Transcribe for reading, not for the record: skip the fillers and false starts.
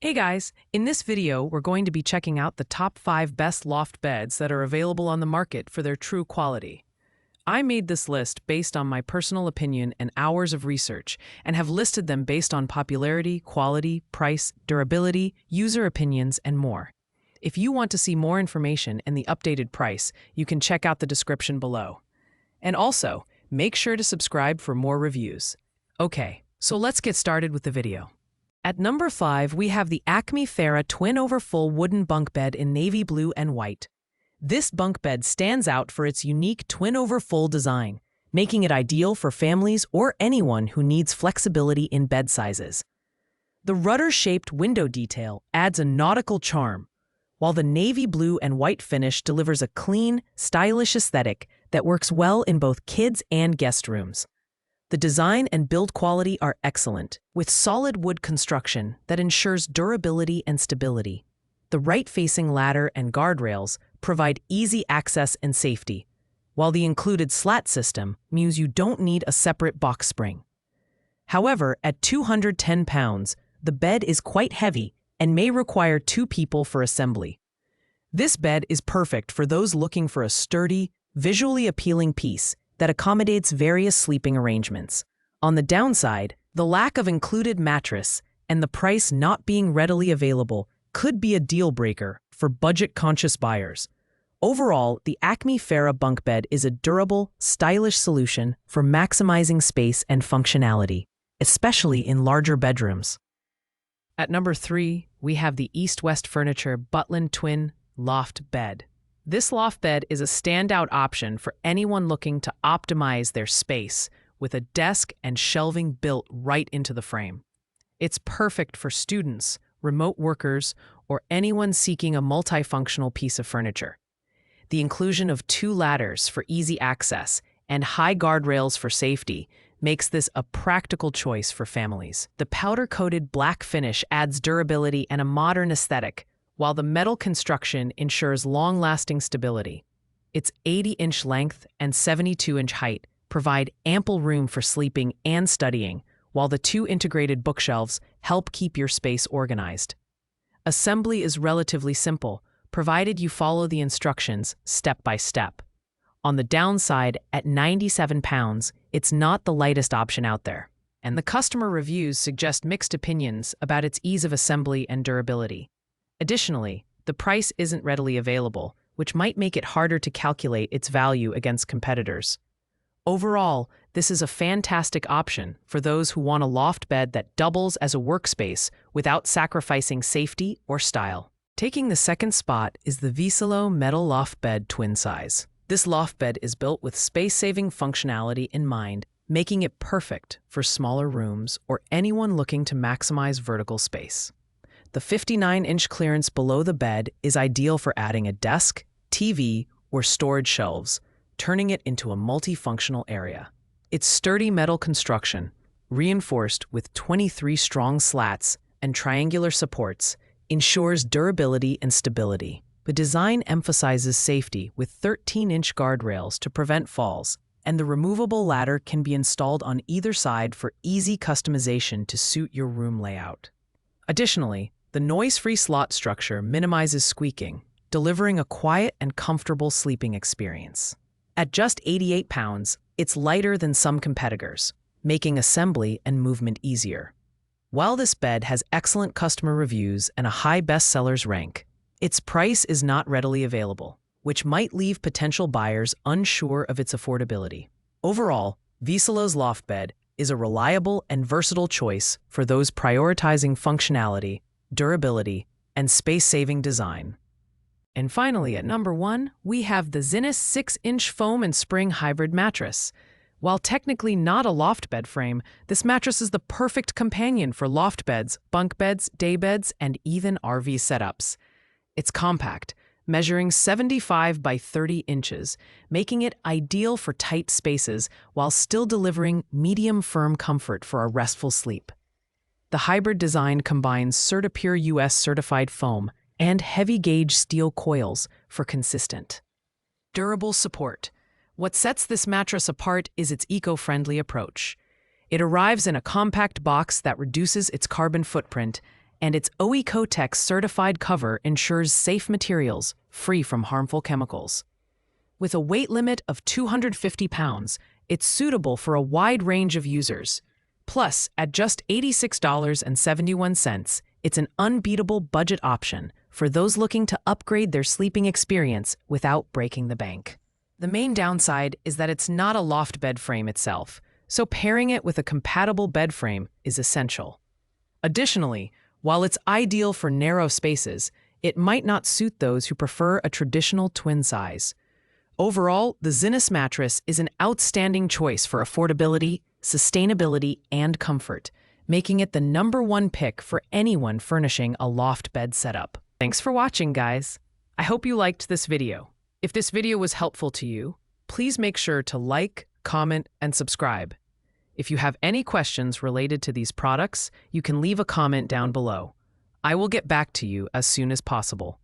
Hey guys, in this video, we're going to be checking out the top 5 best loft beds that are available on the market for their true quality. I made this list based on my personal opinion and hours of research, and have listed them based on popularity, quality, price, durability, user opinions, and more. If you want to see more information and the updated price, you can check out the description below. And also, make sure to subscribe for more reviews. Okay, so let's get started with the video. At number 5, we have the Acme Farah twin-over-full wooden bunk bed in navy blue and white. This bunk bed stands out for its unique twin-over-full design, making it ideal for families or anyone who needs flexibility in bed sizes. The rudder-shaped window detail adds a nautical charm, while the navy blue and white finish delivers a clean, stylish aesthetic that works well in both kids' and guest rooms. The design and build quality are excellent, with solid wood construction that ensures durability and stability. The right-facing ladder and guardrails provide easy access and safety, while the included slat system means you don't need a separate box spring. However, at 210 pounds, the bed is quite heavy and may require 2 people for assembly. This bed is perfect for those looking for a sturdy, visually appealing piece that accommodates various sleeping arrangements. On the downside, the lack of included mattress and the price not being readily available could be a deal breaker for budget-conscious buyers. Overall, the Acme Farah bunk bed is a durable, stylish solution for maximizing space and functionality, especially in larger bedrooms. At number 3, we have the East-West Furniture Butland Twin Loft Bed. This loft bed is a standout option for anyone looking to optimize their space with a desk and shelving built right into the frame. It's perfect for students, remote workers, or anyone seeking a multifunctional piece of furniture. The inclusion of 2 ladders for easy access and high guardrails for safety makes this a practical choice for families. The powder-coated black finish adds durability and a modern aesthetic, while the metal construction ensures long-lasting stability. Its 80-inch length and 72-inch height provide ample room for sleeping and studying, while the 2 integrated bookshelves help keep your space organized. Assembly is relatively simple, provided you follow the instructions step by step. On the downside, at 97 pounds, it's not the lightest option out there, and the customer reviews suggest mixed opinions about its ease of assembly and durability. Additionally, the price isn't readily available, which might make it harder to calculate its value against competitors. Overall, this is a fantastic option for those who want a loft bed that doubles as a workspace without sacrificing safety or style. Taking the second spot is the Viselo Metal Loft Bed Twin Size. This loft bed is built with space-saving functionality in mind, making it perfect for smaller rooms or anyone looking to maximize vertical space. The 59-inch clearance below the bed is ideal for adding a desk, TV, or storage shelves, turning it into a multifunctional area. Its sturdy metal construction, reinforced with 23 strong slats and triangular supports, ensures durability and stability. The design emphasizes safety with 13-inch guardrails to prevent falls, and the removable ladder can be installed on either side for easy customization to suit your room layout. Additionally, the noise-free slot structure minimizes squeaking, delivering a quiet and comfortable sleeping experience. At just 88 pounds, it's lighter than some competitors, making assembly and movement easier. While this bed has excellent customer reviews and a high bestsellers rank, its price is not readily available, which might leave potential buyers unsure of its affordability. Overall, Viselo's loft bed is a reliable and versatile choice for those prioritizing functionality, durability, and space-saving design. And finally, at number 1, we have the Zenus 6-inch foam and spring hybrid mattress. While technically not a loft bed frame, this mattress is the perfect companion for loft beds, bunk beds, day beds, and even RV setups. It's compact, measuring 75 by 30 inches, making it ideal for tight spaces while still delivering medium firm comfort for a restful sleep. The hybrid design combines CertaPure US certified foam and heavy-gauge steel coils for consistent, durable support. What sets this mattress apart is its eco-friendly approach. It arrives in a compact box that reduces its carbon footprint and its OECOTEX certified cover ensures safe materials free from harmful chemicals. With a weight limit of 250 pounds, it's suitable for a wide range of users. Plus, at just $86.71, it's an unbeatable budget option for those looking to upgrade their sleeping experience without breaking the bank. The main downside is that it's not a loft bed frame itself, so pairing it with a compatible bed frame is essential. Additionally, while it's ideal for narrow spaces, it might not suit those who prefer a traditional twin size. Overall, the Zenus mattress is an outstanding choice for affordability, sustainability, and comfort, making it the #1 pick for anyone furnishing a loft bed setup. Thanks for watching, guys. I hope you liked this video. If this video was helpful to you, please make sure to like, comment, and subscribe. If you have any questions related to these products, you can leave a comment down below. I will get back to you as soon as possible.